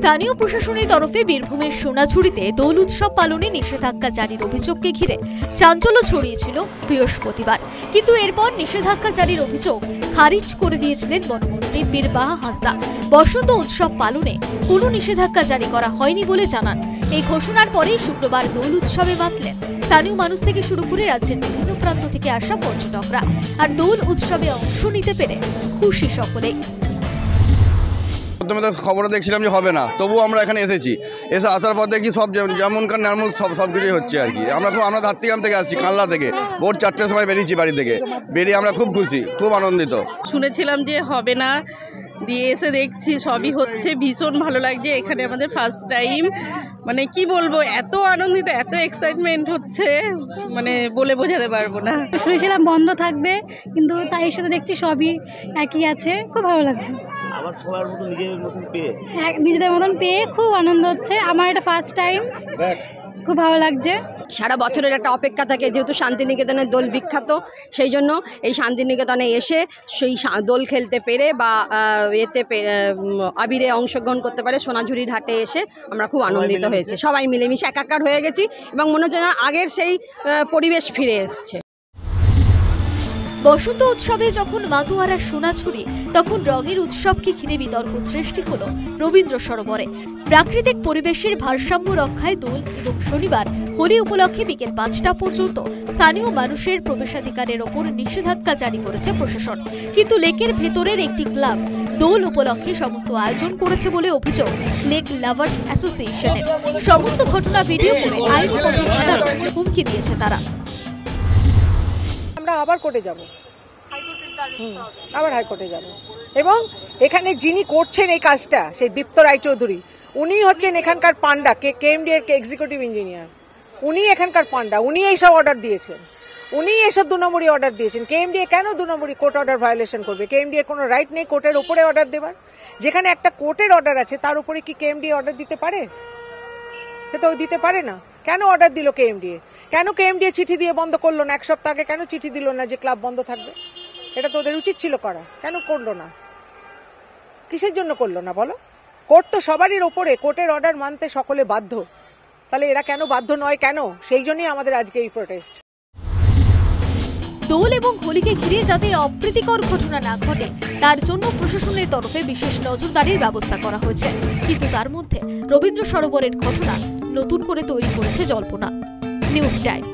স্থানীয় প্রশাসনের তরফে বীরভূমের সোনাঝুরিতে দোল উৎসব পালনে নিষেধাজ্ঞা জারির অভিযোগকে ঘিরে চাঞ্চল্য ছড়িয়েছিল বৃহস্পতিবার, কিন্তু এরপর নিষেধাজ্ঞা জারির অভিযোগ খারিজ করে দিয়েছিলেন বনমন্ত্রী বীরবাহা হাঁসদা। বসন্ত উৎসব পালনে কোনো নিষেধাজ্ঞা জারি করা হয়নি বলে জানান। এই ঘোষণার পরেই শুক্রবার দোল উৎসবে মাতলেন স্থানীয় মানুষ থেকে শুরু করে রাজ্যের বিভিন্ন প্রান্ত থেকে আসা পর্যটকরা। আর দোল উৎসবে অংশ নিতে পেরে খুশি সকলেই। প্রথমে তো খবরে দেখছিলাম যে হবে না, তবুও আমরা এখানে এসেছি। এসে আসার পর দেখি সব যেমনকার নর্মাল সব কিছুই হচ্ছে আর কি। আমরা ধাত্রীগ্রাম থেকে আসছি, কানলা থেকে। ভোর 4টার সময় বেরিয়েছি বাড়ি থেকে। বেরিয়ে আমরা খুব খুশি, খুব আনন্দিত। শুনেছিলাম যে হবে না, দিয়ে এসে দেখছি সবই হচ্ছে। ভীষণ ভালো লাগছে। এখানে আমাদের ফার্স্ট টাইম, মানে কি বলবো, এত আনন্দিত, এত এক্সাইটমেন্ট হচ্ছে, মানে বলে বোঝাতে পারবো না। শুনেছিলাম বন্ধ থাকবে, কিন্তু তাই সাথে দেখছি সবই একই আছে। খুব ভালো লাগছে। আবার সবার মতো নিজেদের মতন পেয়ে খুব আনন্দ হচ্ছে। আমার এটা ফার্স্ট টাইম, খুব ভালো লাগছে। সারা বছরের একটা অপেক্ষা থাকে, যেহেতু শান্তিনিকেতনের দোল বিখ্যাত, সেই জন্য এই শান্তিনিকেতনে এসে সেই দোল খেলতে পেরে বা আবিরে অংশগ্রহণ করতে পারে সোনাঝুরির হাটে এসে আমরা খুব আনন্দিত হয়েছি। সবাই মিলেমিশে একাকার হয়ে গেছি এবং মনে হচ্ছে আগের সেই পরিবেশ ফিরে এসছে। বসন্ত উৎসবে যখন মাতুয়ারা সোনাঝুরি, তখন রঙের উৎসবকে ঘিরে বিতর্ক সৃষ্টি হলো রবীন্দ্র সরোবরে। প্রাকৃতিক পরিবেশের ভারসাম্য রক্ষায় দোল এবং শনিবার হোলি উপলক্ষে বিকেল 5টা পর্যন্ত স্থানীয় মানুষের প্রবেশাধিকারের ওপর নিষেধাজ্ঞা জারি করেছে প্রশাসন। কিন্তু লেকের ভেতরের একটি ক্লাব দোল উপলক্ষে সমস্ত আয়োজন করেছে বলে অভিযোগ লেক লাভার্স অ্যাসোসিয়েশনের। সমস্ত ঘটনা ভিডিও করে আইনগত হুমকি দিয়েছে তারা। আমরা আবার কোর্টে যাব, আবার হাইকোর্টে যাব। এবং এখানে যিনি করছেন এই কাজটা, সেই দীপ্ত রায়চৌধুরী, উনি হচ্ছেন এখানকার পান্ডা, কেএমডি এর এক্সিকিউটিভ ইঞ্জিনিয়ার। উনি এখানকার পান্ডা, উনি এইসব অর্ডার দিয়েছেন, উনি এসব 2 নম্বরই অর্ডার দিয়েছেন। কেএমডি কেন 2 নম্বরই কোর্ট অর্ডার ভায়োলেশন করবে? কেএমডি এর কোনো রাইট নেই কোর্টের ওপরে অর্ডার দেবার। যেখানে একটা কোর্টের অর্ডার আছে, তার উপরে কি কেএমডি অর্ডার দিতে পারে? সে তো দিতে পারে না। কেন অর্ডার দিল কেএমডি? কেন কেএমডি চিঠি দিয়ে বন্ধ করলো না? 1 সপ্তাহ আগে কেন চিঠি দিল না যে ক্লাব বন্ধ থাকবে? এটা তো ওদের উচিত ছিল করা, কেন করলো না? কিসের জন্য করলো না বলো? কোর্ট তো সবারই ওপরে, কোর্টের অর্ডার মানতে সকলে বাধ্য। তাহলে এরা কেন বাধ্য নয় কেন? সেই জন্যই আমাদের আজকে এই প্রোটেস্ট। দোল এবং হোলিকে ঘিরে যাতে অপ্রীতিকর ঘটনা না ঘটে, তার জন্য প্রশাসনের তরফে বিশেষ নজরদারির ব্যবস্থা করা হয়েছে। কিন্তু তার মধ্যে রবীন্দ্র সরোবরের ঘটনা নতুন করে তৈরি করেছে জল্পনা। News time.